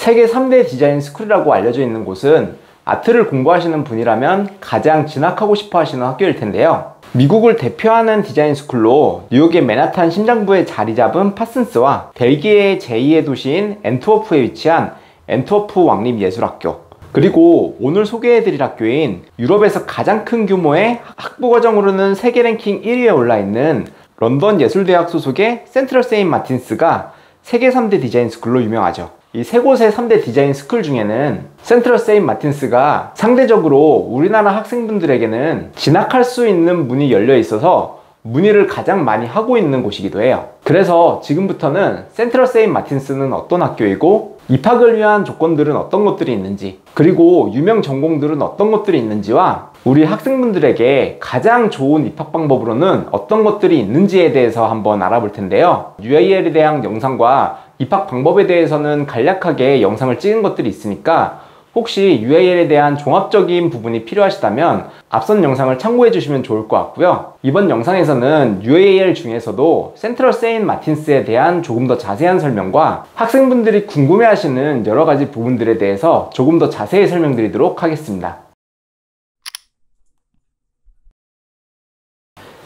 세계 3대 디자인 스쿨이라고 알려져 있는 곳은 아트를 공부하시는 분이라면 가장 진학하고 싶어 하시는 학교일 텐데요. 미국을 대표하는 디자인 스쿨로 뉴욕의 맨하탄 심장부에 자리 잡은 파슨스와 벨기에의 제2의 도시인 앤트워프에 위치한 앤트워프 왕립예술학교, 그리고 오늘 소개해드릴 학교인 유럽에서 가장 큰 규모의 학부 과정으로는 세계 랭킹 1위에 올라있는 런던 예술대학 소속의 센트럴 세인트 마틴스가 세계 3대 디자인 스쿨로 유명하죠. 이 세 곳의 3대 디자인 스쿨 중에는 센트럴 세인트 마틴스가 상대적으로 우리나라 학생분들에게는 진학할 수 있는 문이 열려 있어서 문의를 가장 많이 하고 있는 곳이기도 해요. 그래서 지금부터는 센트럴 세인트 마틴스는 어떤 학교이고 입학을 위한 조건들은 어떤 것들이 있는지, 그리고 유명 전공들은 어떤 것들이 있는지와 우리 학생분들에게 가장 좋은 입학 방법으로는 어떤 것들이 있는지에 대해서 한번 알아볼 텐데요. UAL에 대한 영상과 입학 방법에 대해서는 간략하게 영상을 찍은 것들이 있으니까 혹시 UAL에 대한 종합적인 부분이 필요하시다면 앞선 영상을 참고해 주시면 좋을 것 같고요. 이번 영상에서는 UAL 중에서도 센트럴 세인트 마틴스에 대한 조금 더 자세한 설명과 학생분들이 궁금해하시는 여러 가지 부분들에 대해서 조금 더 자세히 설명드리도록 하겠습니다.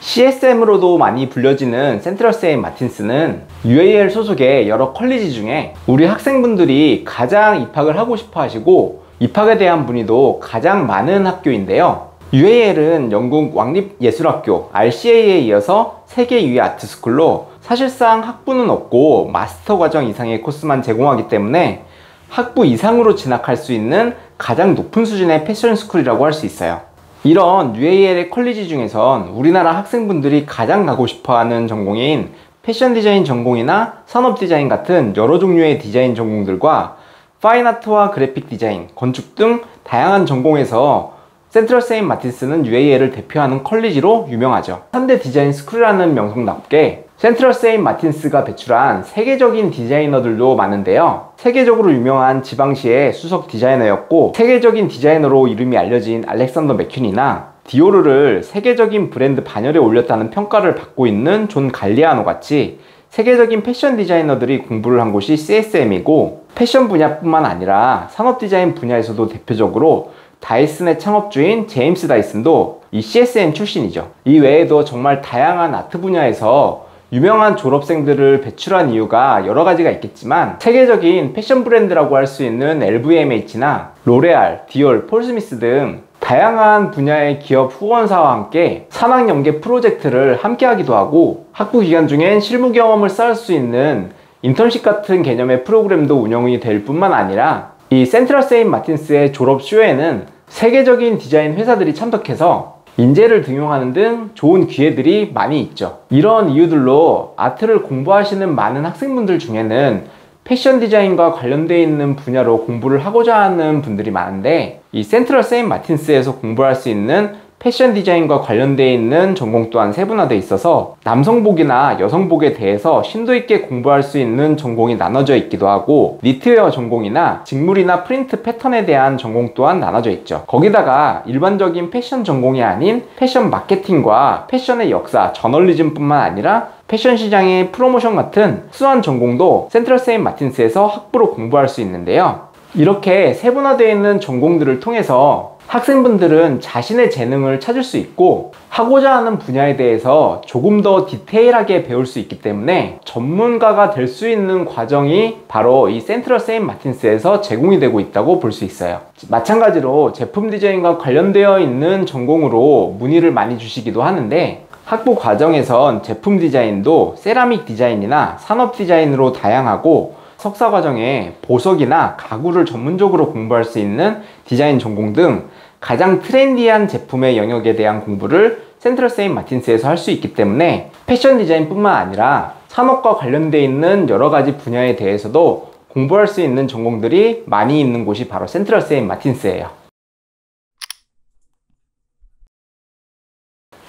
CSM으로도 많이 불려지는 센트럴 세인트 마틴스는 UAL 소속의 여러 컬리지 중에 우리 학생분들이 가장 입학을 하고 싶어 하시고 입학에 대한 문의도 가장 많은 학교인데요. UAL은 영국 왕립예술학교 RCA에 이어서 세계 유일 아트스쿨로 사실상 학부는 없고 마스터 과정 이상의 코스만 제공하기 때문에 학부 이상으로 진학할 수 있는 가장 높은 수준의 패션 스쿨이라고 할 수 있어요. 이런 UAL의 컬리지 중에선 우리나라 학생분들이 가장 가고 싶어하는 전공인 패션 디자인 전공이나 산업 디자인 같은 여러 종류의 디자인 전공들과 파인아트와 그래픽 디자인, 건축 등 다양한 전공에서 센트럴 세인트 마틴스는 UAL을 대표하는 컬리지로 유명하죠. 3대 디자인 스쿨이라는 명성답게 센트럴 세인트 마틴스가 배출한 세계적인 디자이너들도 많은데요. 세계적으로 유명한 지방시의 수석 디자이너였고 세계적인 디자이너로 이름이 알려진 알렉산더 맥퀸이나 디오르를 세계적인 브랜드 반열에 올렸다는 평가를 받고 있는 존 갈리아노 같이 세계적인 패션 디자이너들이 공부를 한 곳이 CSM이고, 패션 분야뿐만 아니라 산업 디자인 분야에서도 대표적으로 다이슨의 창업주인 제임스 다이슨도 이 CSM 출신이죠. 이 외에도 정말 다양한 아트 분야에서 유명한 졸업생들을 배출한 이유가 여러 가지가 있겠지만 세계적인 패션 브랜드라고 할 수 있는 LVMH나 로레알, 디올, 폴 스미스 등 다양한 분야의 기업 후원사와 함께 산학연계 프로젝트를 함께 하기도 하고 학부 기간 중엔 실무 경험을 쌓을 수 있는 인턴십 같은 개념의 프로그램도 운영이 될 뿐만 아니라 이 센트럴 세인트 마틴스의 졸업쇼에는 세계적인 디자인 회사들이 참석해서 인재를 등용하는 등 좋은 기회들이 많이 있죠. 이런 이유들로 아트를 공부하시는 많은 학생분들 중에는 패션 디자인과 관련되어 있는 분야로 공부를 하고자 하는 분들이 많은데, 이 센트럴 세인트 마틴스에서 공부할 수 있는 패션 디자인과 관련되어 있는 전공 또한 세분화되어 있어서 남성복이나 여성복에 대해서 심도 있게 공부할 수 있는 전공이 나눠져 있기도 하고, 니트웨어 전공이나 직물이나 프린트 패턴에 대한 전공 또한 나눠져 있죠. 거기다가 일반적인 패션 전공이 아닌 패션 마케팅과 패션의 역사, 저널리즘 뿐만 아니라 패션 시장의 프로모션 같은 수완 전공도 센트럴 세인트 마틴스에서 학부로 공부할 수 있는데요. 이렇게 세분화되어 있는 전공들을 통해서 학생분들은 자신의 재능을 찾을 수 있고 하고자 하는 분야에 대해서 조금 더 디테일하게 배울 수 있기 때문에 전문가가 될 수 있는 과정이 바로 이 센트럴 세인트 마틴스에서 제공이 되고 있다고 볼 수 있어요. 마찬가지로 제품 디자인과 관련되어 있는 전공으로 문의를 많이 주시기도 하는데, 학부 과정에선 제품 디자인도 세라믹 디자인이나 산업 디자인으로 다양하고 석사 과정에 보석이나 가구를 전문적으로 공부할 수 있는 디자인 전공 등 가장 트렌디한 제품의 영역에 대한 공부를 센트럴 세인트 마틴스에서 할 수 있기 때문에 패션 디자인뿐만 아니라 산업과 관련되어 있는 여러 가지 분야에 대해서도 공부할 수 있는 전공들이 많이 있는 곳이 바로 센트럴 세인트 마틴스예요.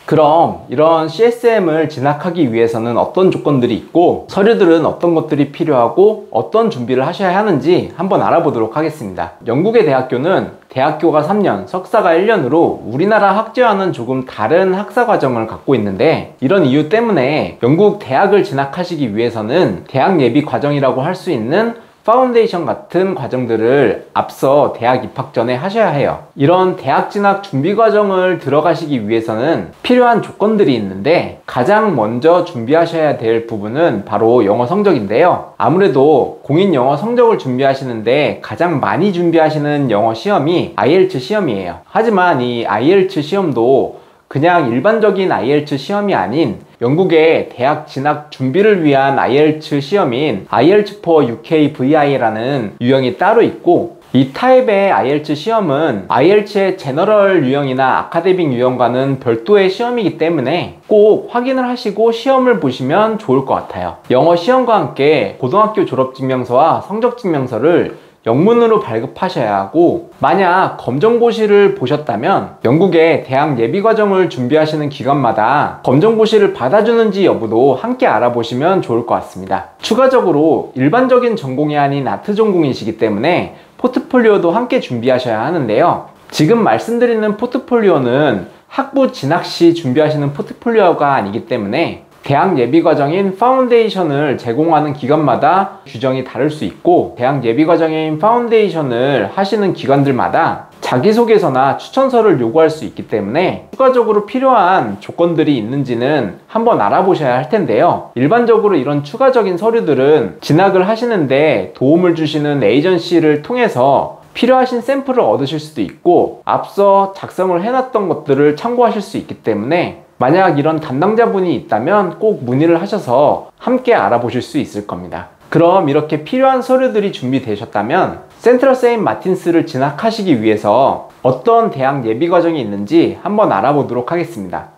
그럼 이런 CSM을 진학하기 위해서는 어떤 조건들이 있고 서류들은 어떤 것들이 필요하고 어떤 준비를 하셔야 하는지 한번 알아보도록 하겠습니다. 영국의 대학교는 대학교가 3년, 석사가 1년으로 우리나라 학제와는 조금 다른 학사 과정을 갖고 있는데, 이런 이유 때문에 영국 대학을 진학하시기 위해서는 대학 예비 과정이라고 할 수 있는 파운데이션 같은 과정들을 앞서 대학 입학 전에 하셔야 해요. 이런 대학 진학 준비 과정을 들어가시기 위해서는 필요한 조건들이 있는데, 가장 먼저 준비하셔야 될 부분은 바로 영어 성적인데요. 아무래도 공인 영어 성적을 준비하시는데 가장 많이 준비하시는 영어 시험이 IELTS 시험이에요. 하지만 이 IELTS 시험도 그냥 일반적인 IELTS 시험이 아닌 영국의 대학 진학 준비를 위한 IELTS 시험인 IELTS for UK VI라는 유형이 따로 있고, 이 타입의 IELTS 시험은 IELTS의 제너럴 유형이나 아카데믹 유형과는 별도의 시험이기 때문에 꼭 확인을 하시고 시험을 보시면 좋을 것 같아요. 영어 시험과 함께 고등학교 졸업증명서와 성적증명서를 영문으로 발급하셔야 하고, 만약 검정고시를 보셨다면 영국의 대학 예비과정을 준비하시는 기관마다 검정고시를 받아주는지 여부도 함께 알아보시면 좋을 것 같습니다. 추가적으로 일반적인 전공이 아닌 아트 전공이시기 때문에 포트폴리오도 함께 준비하셔야 하는데요. 지금 말씀드리는 포트폴리오는 학부 진학 시 준비하시는 포트폴리오가 아니기 때문에 대학 예비과정인 파운데이션을 제공하는 기관마다 규정이 다를 수 있고, 대학 예비과정인 파운데이션을 하시는 기관들마다 자기소개서나 추천서를 요구할 수 있기 때문에 추가적으로 필요한 조건들이 있는지는 한번 알아보셔야 할 텐데요. 일반적으로 이런 추가적인 서류들은 진학을 하시는데 도움을 주시는 에이전시를 통해서 필요하신 샘플을 얻으실 수도 있고, 앞서 작성을 해놨던 것들을 참고하실 수 있기 때문에 만약 이런 담당자분이 있다면 꼭 문의를 하셔서 함께 알아보실 수 있을 겁니다. 그럼 이렇게 필요한 서류들이 준비되셨다면 센트럴 세인트 마틴스를 진학하시기 위해서 어떤 대학 예비과정이 있는지 한번 알아보도록 하겠습니다.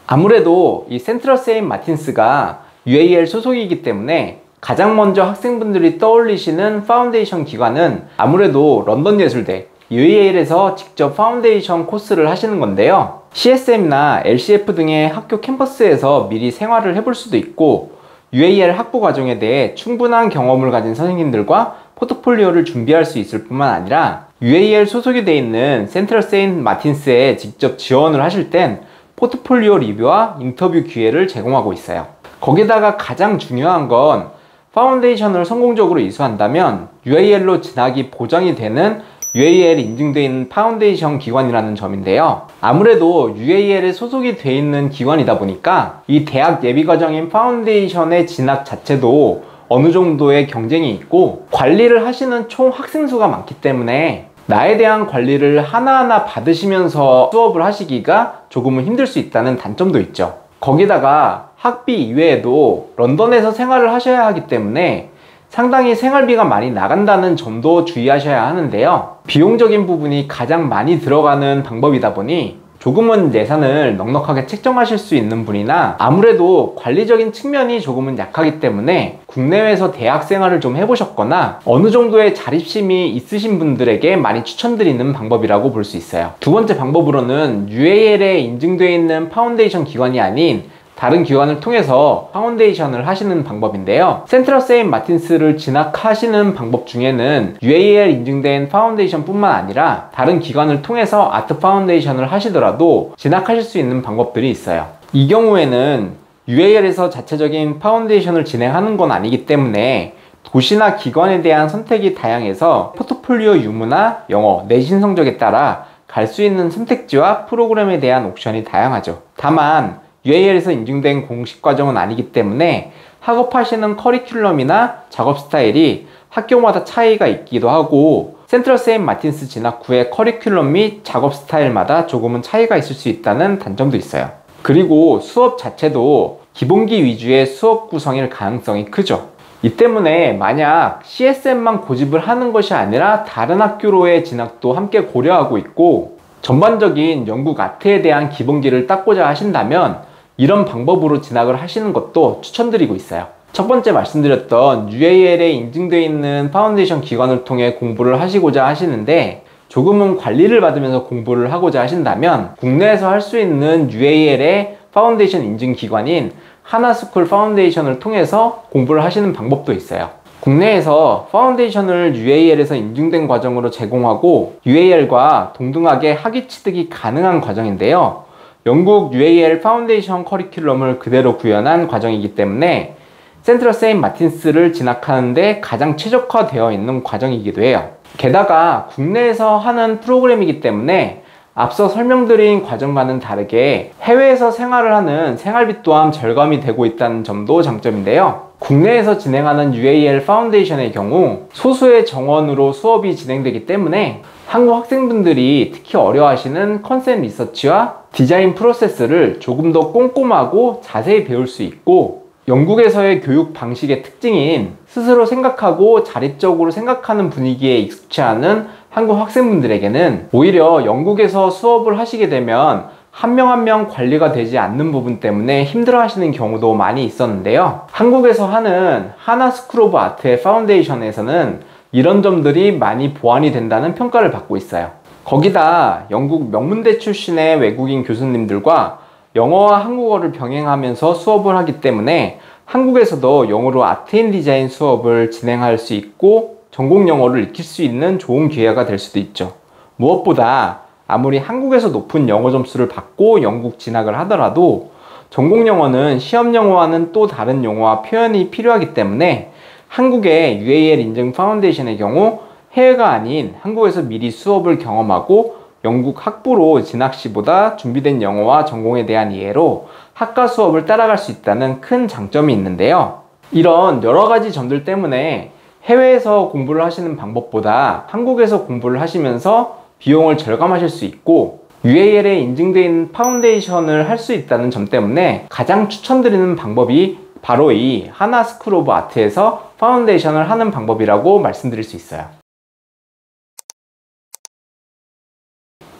아무래도 이 센트럴 세인트 마틴스가 UAL 소속이기 때문에 가장 먼저 학생분들이 떠올리시는 파운데이션 기관은 아무래도 런던 예술대 UAL에서 직접 파운데이션 코스를 하시는 건데요. CSM이나 LCF 등의 학교 캠퍼스에서 미리 생활을 해볼 수도 있고, UAL 학부 과정에 대해 충분한 경험을 가진 선생님들과 포트폴리오를 준비할 수 있을 뿐만 아니라 UAL 소속이 되어 있는 센트럴 세인트 마틴스에 직접 지원을 하실 땐 포트폴리오 리뷰와 인터뷰 기회를 제공하고 있어요. 거기다가 가장 중요한 건 파운데이션을 성공적으로 이수한다면 UAL로 진학이 보장이 되는 UAL이 인증되어 있는 파운데이션 기관이라는 점인데요. 아무래도 UAL에 소속이 되어 있는 기관이다 보니까 이 대학 예비과정인 파운데이션의 진학 자체도 어느 정도의 경쟁이 있고, 관리를 하시는 총 학생 수가 많기 때문에 나에 대한 관리를 하나하나 받으시면서 수업을 하시기가 조금은 힘들 수 있다는 단점도 있죠. 거기다가 학비 이외에도 런던에서 생활을 하셔야 하기 때문에 상당히 생활비가 많이 나간다는 점도 주의하셔야 하는데요. 비용적인 부분이 가장 많이 들어가는 방법이다 보니 조금은 예산을 넉넉하게 책정하실 수 있는 분이나, 아무래도 관리적인 측면이 조금은 약하기 때문에 국내외에서 대학 생활을 좀 해보셨거나 어느 정도의 자립심이 있으신 분들에게 많이 추천드리는 방법이라고 볼 수 있어요. 두 번째 방법으로는 UAL에 인증되어 있는 파운데이션 기관이 아닌 다른 기관을 통해서 파운데이션을 하시는 방법인데요. 센트럴 세인트 마틴스를 진학하시는 방법 중에는 UAL 인증된 파운데이션 뿐만 아니라 다른 기관을 통해서 아트 파운데이션을 하시더라도 진학하실 수 있는 방법들이 있어요. 이 경우에는 UAL에서 자체적인 파운데이션을 진행하는 건 아니기 때문에 도시나 기관에 대한 선택이 다양해서 포트폴리오 유무나 영어, 내신 성적에 따라 갈 수 있는 선택지와 프로그램에 대한 옵션이 다양하죠. 다만 UAL에서 인증된 공식 과정은 아니기 때문에 학업하시는 커리큘럼이나 작업 스타일이 학교마다 차이가 있기도 하고, 센트럴 세인트 마틴스 진학 후의 커리큘럼 및 작업 스타일마다 조금은 차이가 있을 수 있다는 단점도 있어요. 그리고 수업 자체도 기본기 위주의 수업 구성일 가능성이 크죠. 이 때문에 만약 CSM만 고집을 하는 것이 아니라 다른 학교로의 진학도 함께 고려하고 있고, 전반적인 영국 아트에 대한 기본기를 닦고자 하신다면 이런 방법으로 진학을 하시는 것도 추천드리고 있어요. 첫 번째 말씀드렸던 UAL에 인증되어 있는 파운데이션 기관을 통해 공부를 하시고자 하시는데 조금은 관리를 받으면서 공부를 하고자 하신다면 국내에서 할 수 있는 UAL의 파운데이션 인증 기관인 하나스쿨 파운데이션을 통해서 공부를 하시는 방법도 있어요. 국내에서 파운데이션을 UAL에서 인증된 과정으로 제공하고 UAL과 동등하게 학위 취득이 가능한 과정인데요. 영국 UAL 파운데이션 커리큘럼을 그대로 구현한 과정이기 때문에 센트럴 세인트 마틴스를 진학하는데 가장 최적화되어 있는 과정이기도 해요. 게다가 국내에서 하는 프로그램이기 때문에 앞서 설명드린 과정과는 다르게 해외에서 생활을 하는 생활비 또한 절감이 되고 있다는 점도 장점인데요. 국내에서 진행하는 UAL 파운데이션의 경우 소수의 정원으로 수업이 진행되기 때문에 한국 학생분들이 특히 어려워하시는 컨셉 리서치와 디자인 프로세스를 조금 더 꼼꼼하고 자세히 배울 수 있고, 영국에서의 교육 방식의 특징인 스스로 생각하고 자립적으로 생각하는 분위기에 익숙치 않은 한국 학생분들에게는 오히려 영국에서 수업을 하시게 되면 한 명 한 명 관리가 되지 않는 부분 때문에 힘들어 하시는 경우도 많이 있었는데요. 한국에서 하는 하나 스쿨 오브 아트의 파운데이션에서는 이런 점들이 많이 보완이 된다는 평가를 받고 있어요. 거기다 영국 명문대 출신의 외국인 교수님들과 영어와 한국어를 병행하면서 수업을 하기 때문에 한국에서도 영어로 아트 앤 디자인 수업을 진행할 수 있고 전공 영어를 익힐 수 있는 좋은 기회가 될 수도 있죠. 무엇보다 아무리 한국에서 높은 영어 점수를 받고 영국 진학을 하더라도 전공 영어는 시험 영어와는 또 다른 용어와 표현이 필요하기 때문에 한국의 UAL 인증 파운데이션의 경우 해외가 아닌 한국에서 미리 수업을 경험하고 영국 학부로 진학 시보다 준비된 영어와 전공에 대한 이해로 학과 수업을 따라갈 수 있다는 큰 장점이 있는데요. 이런 여러 가지 점들 때문에 해외에서 공부를 하시는 방법보다 한국에서 공부를 하시면서 비용을 절감하실 수 있고 UAL에 인증되어 있는 파운데이션을 할 수 있다는 점 때문에 가장 추천드리는 방법이 바로 이 하나 스쿨 오브 아트에서 파운데이션을 하는 방법이라고 말씀드릴 수 있어요.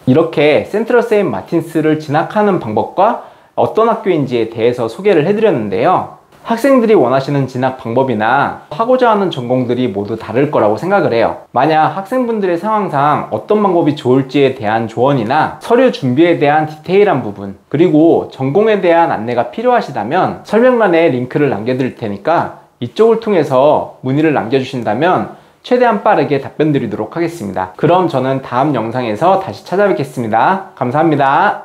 이렇게 센트럴 세인트 마틴스를 진학하는 방법과 어떤 학교인지에 대해서 소개를 해드렸는데요. 학생들이 원하시는 진학 방법이나 하고자 하는 전공들이 모두 다를 거라고 생각을 해요. 만약 학생분들의 상황상 어떤 방법이 좋을지에 대한 조언이나 서류 준비에 대한 디테일한 부분, 그리고 전공에 대한 안내가 필요하시다면 설명란에 링크를 남겨드릴 테니까 이쪽을 통해서 문의를 남겨주신다면 최대한 빠르게 답변 드리도록 하겠습니다. 그럼 저는 다음 영상에서 다시 찾아뵙겠습니다. 감사합니다.